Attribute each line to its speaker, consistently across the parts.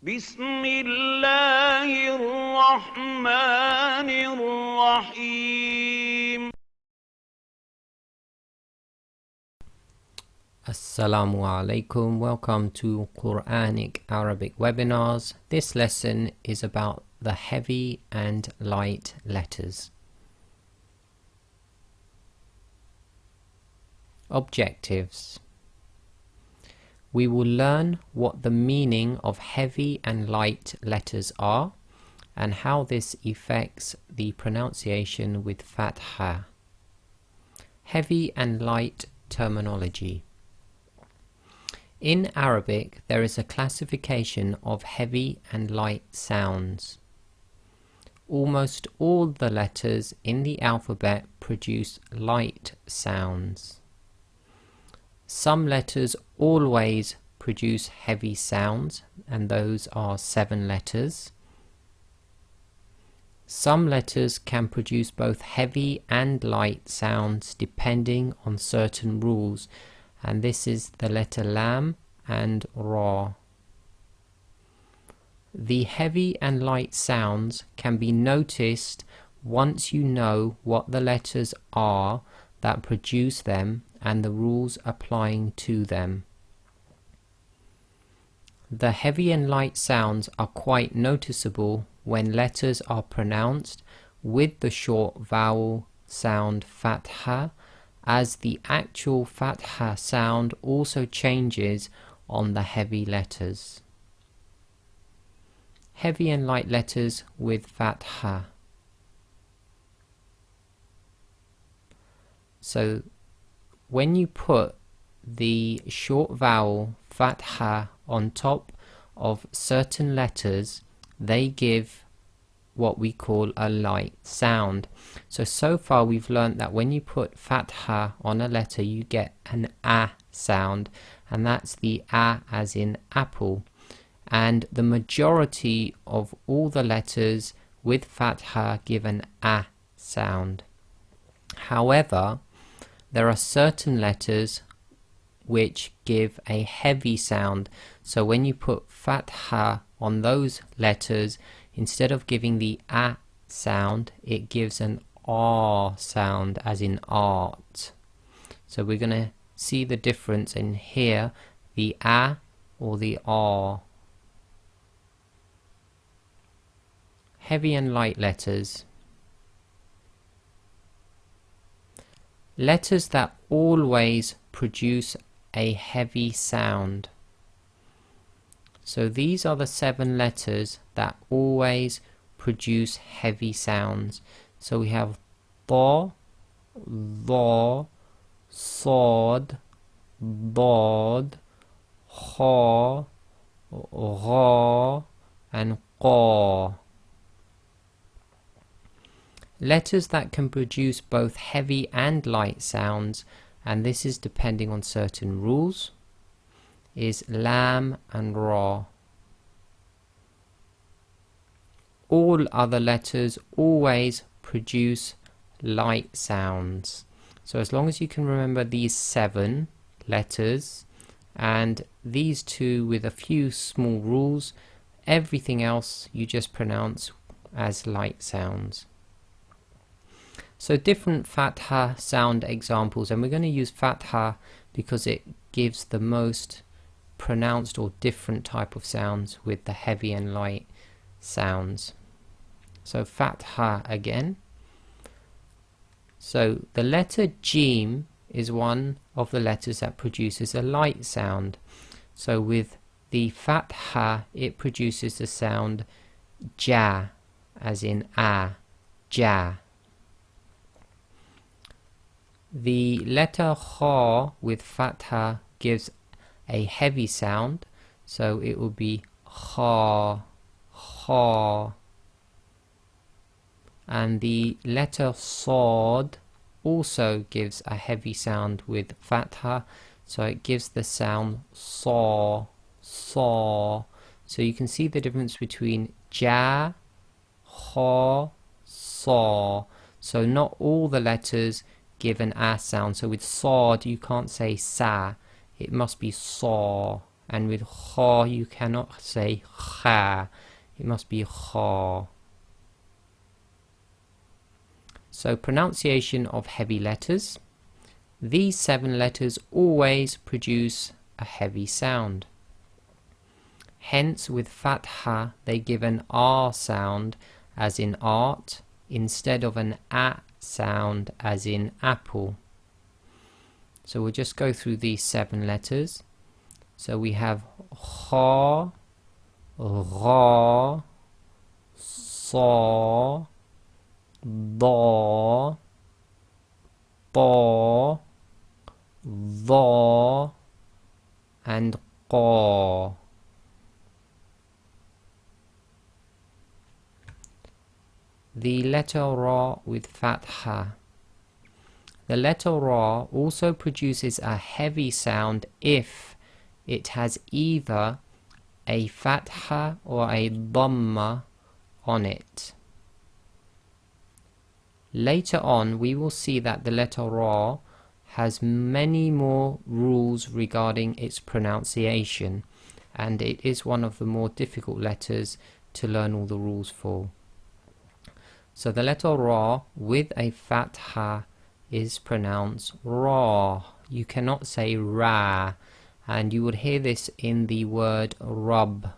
Speaker 1: بسم الله الرحمن الرحيم.
Speaker 2: Assalamu alaikum. Welcome to Quranic Arabic webinars. This lesson is about the heavy and light letters. Objectives. We will learn what the meaning of heavy and light letters are and how this affects the pronunciation with fatha. Heavy and light terminology. In Arabic, there is a classification of heavy and light sounds. Almost all the letters in the alphabet produce light sounds. Some letters always produce heavy sounds, and those are 7 letters. Some letters can produce both heavy and light sounds depending on certain rules, and this is the letter lam and ra. The heavy and light sounds can be noticed once you know what the letters are that produce them and the rules applying to them. The heavy and light sounds are quite noticeable when letters are pronounced with the short vowel sound fatha, as the actual fatha sound also changes on the heavy letters. Heavy and light letters with fatha. So when you put the short vowel fatha on top of certain letters, they give what we call a light sound. So far we've learnt that when you put fatha on a letter you get an a sound, and that's the a as in apple, and the majority of all the letters with fatha give an a sound. However, there are certain letters which give a heavy sound, so when you put fatha on those letters, instead of giving the a sound, it gives an r sound as in art. So we're going to see the difference in here, the a or the r. Heavy and light letters. Letters that always produce a heavy sound. So these are the 7 letters that always produce heavy sounds. So we have ta, dha, sad, dad, kha, gha, and qa. Letters that can produce both heavy and light sounds, and this is depending on certain rules, is lam and ra. All other letters always produce light sounds. So as long as you can remember these 7 letters and these 2 with a few small rules, everything else you just pronounce as light sounds. So different fatha sound examples, and we're going to use fatha because it gives the most pronounced or different type of sounds with the heavy and light sounds. So fatha again. So the letter jim is one of the letters that produces a light sound. So with the fatha it produces the sound ja, as in a, ja. The letter kha with fatha gives a heavy sound, so it will be kha, kha. And the letter sad also gives a heavy sound with fatha, so it gives the sound sa, sa. So you can see the difference between ja, kha, sa. So not all the letters give an a sound. So with sad you can't say sa, it must be saw, and with kha you cannot say kha, it must be kha. So pronunciation of heavy letters. These 7 letters always produce a heavy sound. Hence with fatha they give an R sound as in art instead of an A sound as in apple. So we'll just go through these 7 letters. So we have kha, gha, sa, da, ta, dha, and qa. The letter ra with fatha. The letter ra also produces a heavy sound if it has either a fatha or a dhamma on it. Later on we will see that the letter ra has many more rules regarding its pronunciation, and it is one of the more difficult letters to learn all the rules for. So the letter ra with a fatha is pronounced ra. You cannot say ra, and you would hear this in the word rub.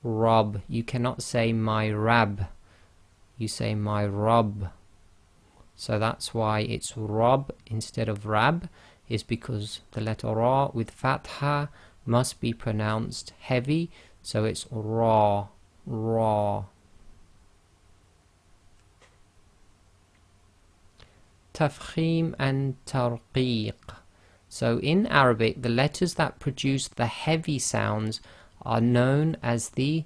Speaker 2: Rub. You cannot say my rab, you say my rub. So that's why it's rub instead of rab, is because the letter ra with fatha must be pronounced heavy, so it's ra, ra. Tafkhim and tarqiq. So in Arabic, the letters that produce the heavy sounds are known as the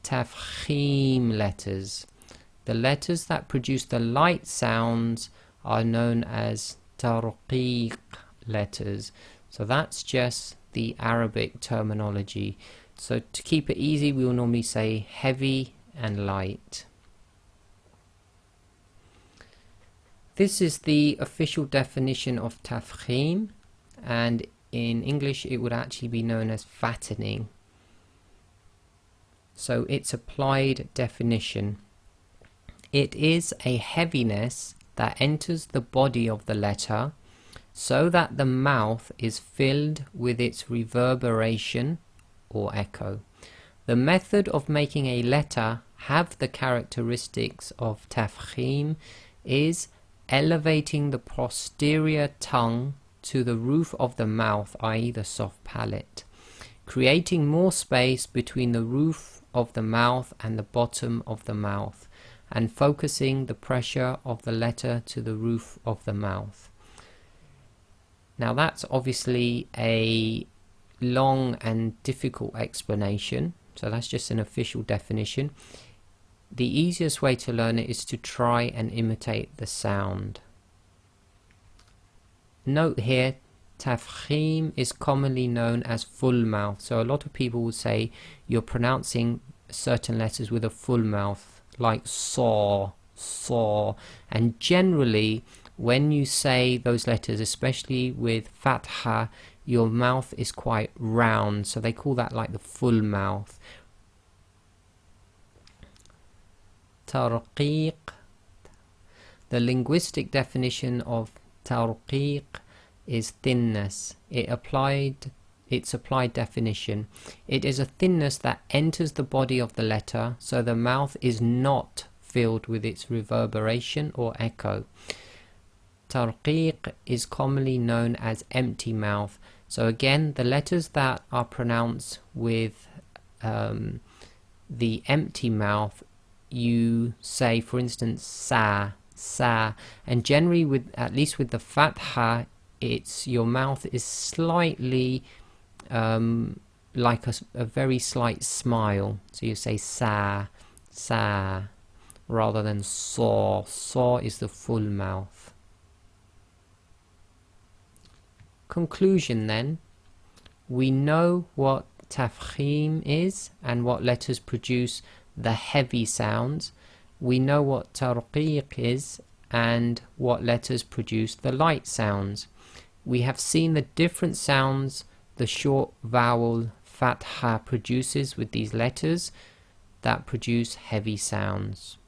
Speaker 2: tafkhim letters. The letters that produce the light sounds are known as tarqiq letters. So that's just the Arabic terminology. So to keep it easy, we will normally say heavy and light. This is the official definition of tafkhim, and in English it would actually be known as fattening. So its applied definition. It is a heaviness that enters the body of the letter so that the mouth is filled with its reverberation or echo. The method of making a letter have the characteristics of tafkhim is elevating the posterior tongue to the roof of the mouth, i.e. the soft palate, creating more space between the roof of the mouth and the bottom of the mouth, and focusing the pressure of the letter to the roof of the mouth. Now that's obviously a long and difficult explanation, so that's just an official definition. The easiest way to learn it is to try and imitate the sound. Note here, tafkhim is commonly known as full mouth. So a lot of people will say you're pronouncing certain letters with a full mouth, like saw, saw. And generally, when you say those letters, especially with fatha, your mouth is quite round. So they call that like the full mouth. Tarqiq. The linguistic definition of tarqiq is thinness. Its applied definition. It is a thinness that enters the body of the letter, so the mouth is not filled with its reverberation or echo. Tarqiq is commonly known as empty mouth. So again, the letters that are pronounced with the empty mouth, you say, for instance, sa, sa, and generally with, at least with the fatha, it's your mouth is slightly like a very slight smile. So you say sa, sa, rather than saw. Saw is the full mouth. Conclusion then, we know what tafkhim is and what letters produce the heavy sounds. We know what tarqiq is and what letters produce the light sounds. We have seen the different sounds the short vowel fatha produces with these letters that produce heavy sounds.